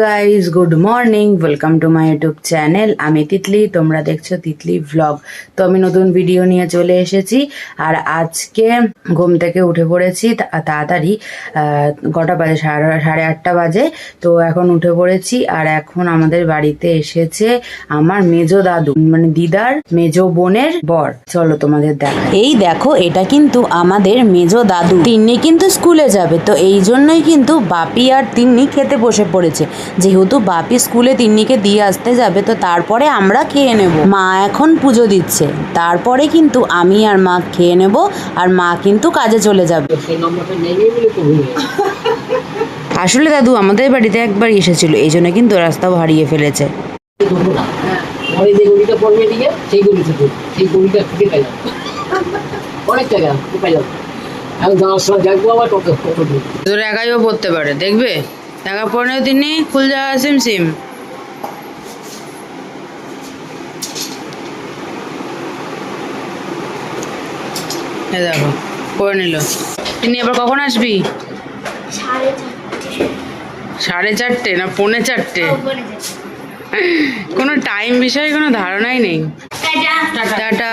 Guys good morning, welcome to my YouTube channel. আমি তিতলি, তোমরা দেখছো তিতলি ভ্লগ। তো আমি নতুন ভিডিও নিয়ে চলে এসেছি। আর আজকে ঘুম থেকে উঠে পড়েছি তাড়াতাড়ি, কটা বাজে, সাড়ে আটটা বাজে। তো এখন উঠে পড়েছি আর এখন আমাদের বাড়িতে এসেছে আমার মেজো দাদু, মানে দিদার মেজো বোনের বর। চলো তোমাদের দেখা। এই দেখো, এটা কিন্তু আমাদের মেজো দাদু। তিন্নি কিন্তু স্কুলে যাবে, তো এই জন্যই কিন্তু বাপি আর তিন্নি খেতে বসে পড়েছে। যেহেতু বাপি স্কুলে তিন্নিকে দিয়ে আসতে যাবে, তো তারপরে আমরা খেয়ে নেব। মা এখন পুজো দিচ্ছে, তারপরে কিন্তু আমি আর মা খেয়ে নেব, আর মা কিন্তু কাজে চলে যাবে। আসলে দাদু আমাদের বাড়িতে একবার এসেছিল, এই জন্য কিন্তু রাস্তাও হারিয়ে ফেলেছে। তোর একাইও পড়তে পারে, দেখবে টাকা পড়ে তিনি খুল যা সিম সিম। দেখো পড়ে নিল। তিনি আবার কখন আসবি? 4:30 না 4:45? কোনো টাইম বিষয়ে কোনো ধারণাই নেই। টাটা। টাটা।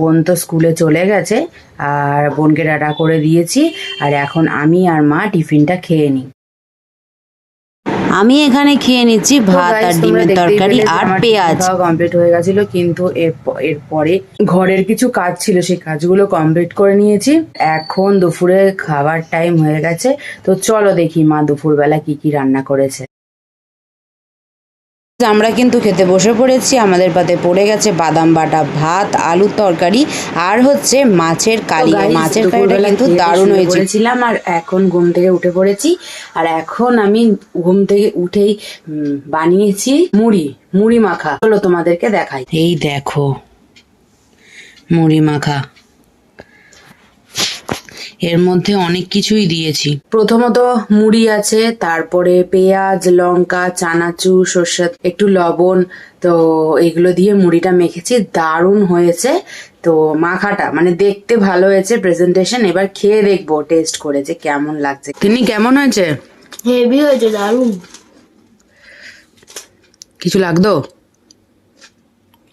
বোন তো স্কুলে চলে গেছে, আর বোনকে টাটা করে দিয়েছি। আর এখন আমি আর মা টিফিনটা খেয়ে নিই। আমি এখানে খেয়ে নিচ্ছি ভাত আর ডিমের তরকারি আর পেঁয়াজ। কমপ্লিট হয়ে গেছিল, কিন্তু এরপরে ঘরের কিছু কাজ ছিল, সেই কাজগুলো কমপ্লিট করে নিয়েছি। এখন দুপুরে খাবার টাইম হয়ে গেছে, তো চলো দেখি মা দুপুরবেলা কি কি রান্না করেছে। আমরা কিন্তু খেতে বসে পড়েছি। আমাদের পাতে পড়ে গেছে বাদাম বাটা ভাত, আলুর তরকারি আর হচ্ছে মাছের কালিয়া। মাছের কালিয়াটা কিন্তু দারুণ হয়েছিল। আর এখন ঘুম থেকে উঠে পড়েছি, আর এখন আমি ঘুম থেকে উঠেই বানিয়েছি মুড়ি মাখা। চলো তোমাদেরকে দেখাই। এই দেখো মুড়ি মাখা, এর মধ্যে অনেক কিছুই দিয়েছি। প্রথমত মুড়ি আছে, তারপরে পেঁয়াজ, লঙ্কা, চানাচুর, সর্ষে, একটু লবণ, তো এগুলো দিয়ে মুড়িটা মেখেছি। দারুণ হয়েছে। তো মাখাটা মানে দেখতে ভালো হয়েছে, প্রেজেন্টেশন। এবার খেয়ে দেখবো টেস্ট করে যে কেমন লাগছে। তিনি কেমন হয়েছে? হেভি হয়েছে, দারুণ। কিছু লাগতো?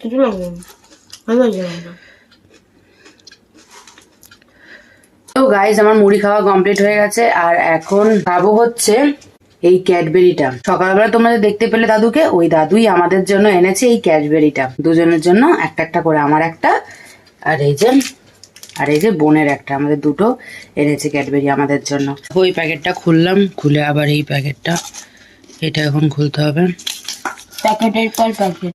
কিছু লাগবে না। তো গাইজ আমার মুড়ি খাওয়া কমপ্লিট হয়ে গেছে, আর এখন খাবো হচ্ছে এই ক্যাডবেরিটা। সকালবেলা তোমরা দেখতে পেলে দাদুকে, ওই দাদুই আমাদের জন্য এনেছে এই ক্যাডবেরিটা। দুজনের জন্য একটা একটা করে, আমার একটা আর এই যে বোনের একটা, আমাদের দুটো এনেছে ক্যাডবেরি আমাদের জন্য। ওই প্যাকেটটা খুললাম, খুলে আবার এই প্যাকেটটা, এটা এখন খুলতে হবে। প্যাকেটের পর প্যাকেট।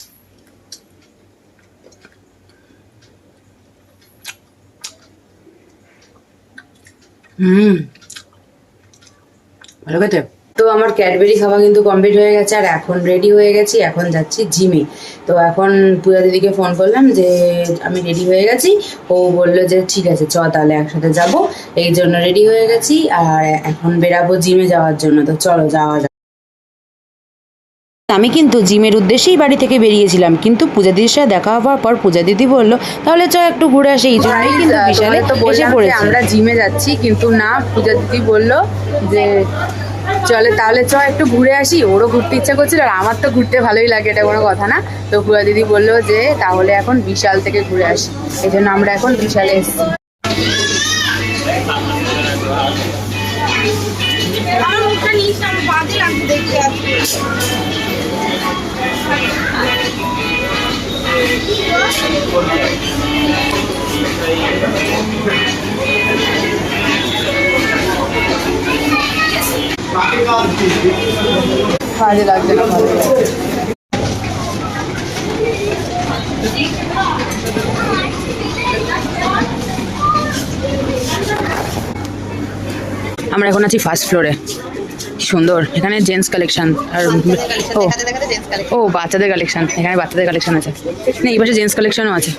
ভালো খেতে। তো আমার ক্যাডবেরি খাওয়া কিন্তু কমপ্লিট হয়ে গেছে, আর এখন রেডি হয়ে গেছি। এখন যাচ্ছি জিমে। তো এখন পূজা দিদিকে ফোন করলাম যে আমি রেডি হয়ে গেছি। ও বললো যে ঠিক আছে চ তাহলে একসাথে যাব, এই জন্য রেডি হয়ে গেছি। আর এখন বেরাবো জিমে যাওয়ার জন্য, তো চলো যাওয়া যাক। আমি কিন্তু জিমের উদ্দেশ্যেই বাড়ি থেকে বেরিয়েছিলাম, কিন্তু পূজা দিদির সাথে দেখা হওয়ার পর পূজা দিদি বললো তাহলে চ একটু ঘুরে আসি। এই জন্যই কিন্তু বিশালে এসে পড়েছি। আমরা জিমে যাচ্ছি, কিন্তু না, পূজা দিদি বললো যে চলে তাহলে চ একটু ঘুরে আসি। ওরও ঘুরতে ইচ্ছা করছিল, আর আমার তো ঘুরতে ভালোই লাগে, এটা কোনো কথা না। তো পূজা দিদি বললো যে তাহলে এখন বিশাল থেকে ঘুরে আসি, এই জন্য আমরা এখন বিশালে এসেছি। ভালো লাগছে না, ভালো লাগছে। আমরা এখন আছি ফার্স্ট ফ্লোরে। কি সুন্দর, এখানে জেন্টস কালেকশন আর ও বাচ্চাদের কালেকশন। এখানে বাচ্চাদের কালেকশন আছে না, এই পাশে জেন্টস কালেকশনও আছে।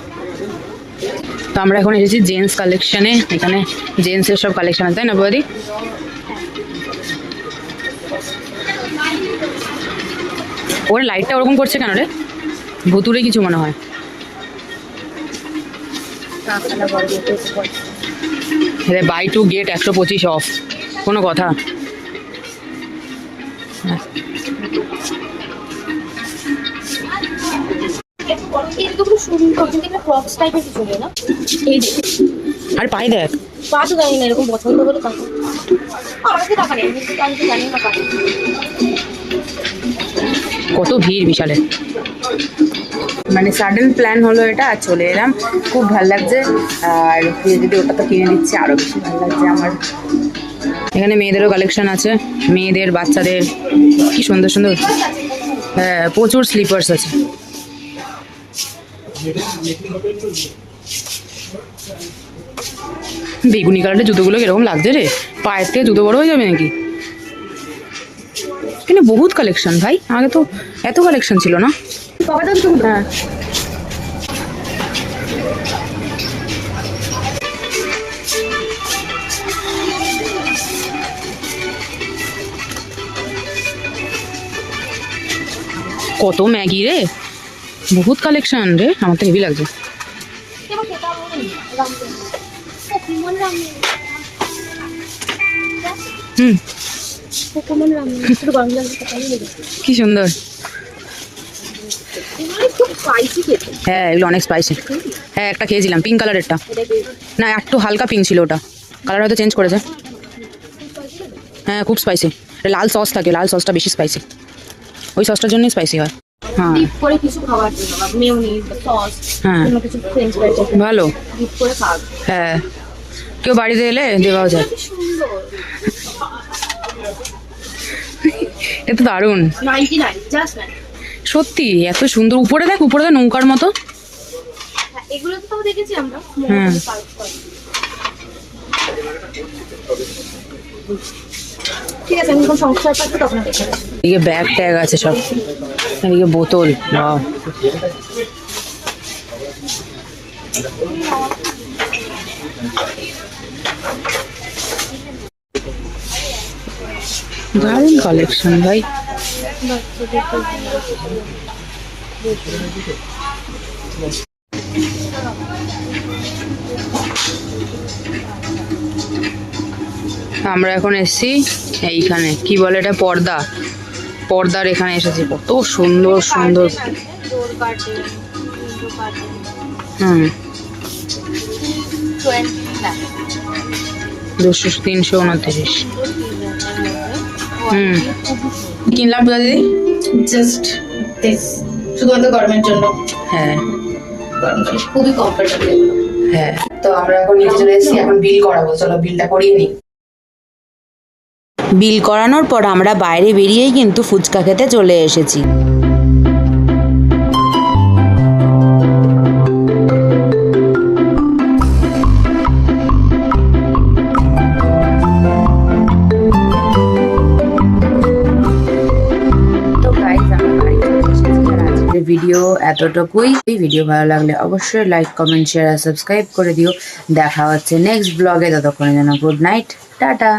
তো আমরা এখন এসেছি জেন্টস কালেকশনে। এখানে জেন্টসের সব কালেকশন আছে, তাই না বৌদি? ওরে লাইটটা ওরকম করছে কেন রে? ভুতুরে কিছু মনে হয়। Buy to get 125 off. কোনো কথা। এরকম সুন্দর কিন্তু একটা ক্রপস টাইপের কিছু না এই যে আর পাই দেখ, পা তো জানি না এরকম পছন্দ করে তাকে আমার কাছে টাকা নেই কিন্তু আমি তো জানি না কাকে কত ভিড় বিশালে। মানে সাডেন প্ল্যান হলো এটা, আর চলে এলাম, খুব ভালো লাগছে। আর যদি ওটা তো কিনে দিচ্ছে আরো বেশি ভালো লাগছে আমার। এখানে মেয়েদেরও কালেকশন আছে, মেয়েদের বাচ্চাদের, কি সুন্দর সুন্দর। হ্যাঁ, প্রচুর স্লিপার্স আছে। বেগুনি কালারের জুতোগুলো কিরকম লাগছে রে, পায়ের থেকে জুতো বড় হয়ে যাবে নাকি? এখানে বহুত কালেকশন ভাই, আগে তো এত কালেকশন ছিল না। হ্যাঁ, কত ম্যাগি রে, বহুত কালেকশন রে, আমার তো হেভি লাগছে। হুম, কি সুন্দর। হ্যাঁ, এগুলো অনেক স্পাইসি। হ্যাঁ, একটা খেয়েছিলাম পিঙ্ক কালারেরটা, না একটু হালকা পিঙ্ক ছিল ওটা, কালার হয়তো চেঞ্জ করেছে। হ্যাঁ, খুব স্পাইসি। লাল সস থাকে, লাল সসটা বেশি স্পাইসি, ওই সসটার জন্যই স্পাইসি হয়। হ্যাঁ ডিপ করে কিছু খাবার জন্য মেয়োনিজ সস হ্যাঁ, কোনো কিছু ফ্রেঞ্চ ফ্রাইজ ভালো। ডিপ করে খাওয়া হ্যাঁ, কেউ বাড়িতে এলে দেওয়াও যায়। সুন্দর এটা তো দারুণ 99 জাস্ট না সত্যি, এত সুন্দর। উপরে দেখ, উপরে দেখ নৌকার মতো। এগুলো তো দেখেছি আমরা হ্যাঁ। ঠিক আছে আমি যখন সংসার পাচ্ছি তখন দেখে নেবো। এদিকে ব্যাগ ট্যাগ আছে সব, এদিকে বোতল। বাহ, দারুণ কালেকশন ভাই। আমরা এখন এসেছি এইখানে, কি বলে এটা, পর্দা, পর্দার এখানে এসেছি। কত সুন্দর সুন্দর। ডোর কার্টেন উইন্ডো কার্টেন হুম, 20 329। হুম, কিনলাম দাদা দিদি, জাস্ট দিস শুধুমাত্র গরমের জন্য হ্যাঁ খুবই কমফোর্টেবল হ্যাঁ। তো আমরা এখন নিচে চলে এসেছি, এখন বিল করাবো, চলো বিলটা করিয়ে নিই। বিল করানোর পর আমরা বাইরে বেরিয়েই কিন্তু ফুচকা খেতে চলে এসেছি। ভিডিও এতটুকুই। ভিডিও ভালো লাগলে অবশ্যই লাইক কমেন্ট শেয়ার আর সাবস্ক্রাইব করে দিও। দেখা হচ্ছে নেক্সট ব্লগে, ততক্ষণে যেন গুড নাইট, টাটা।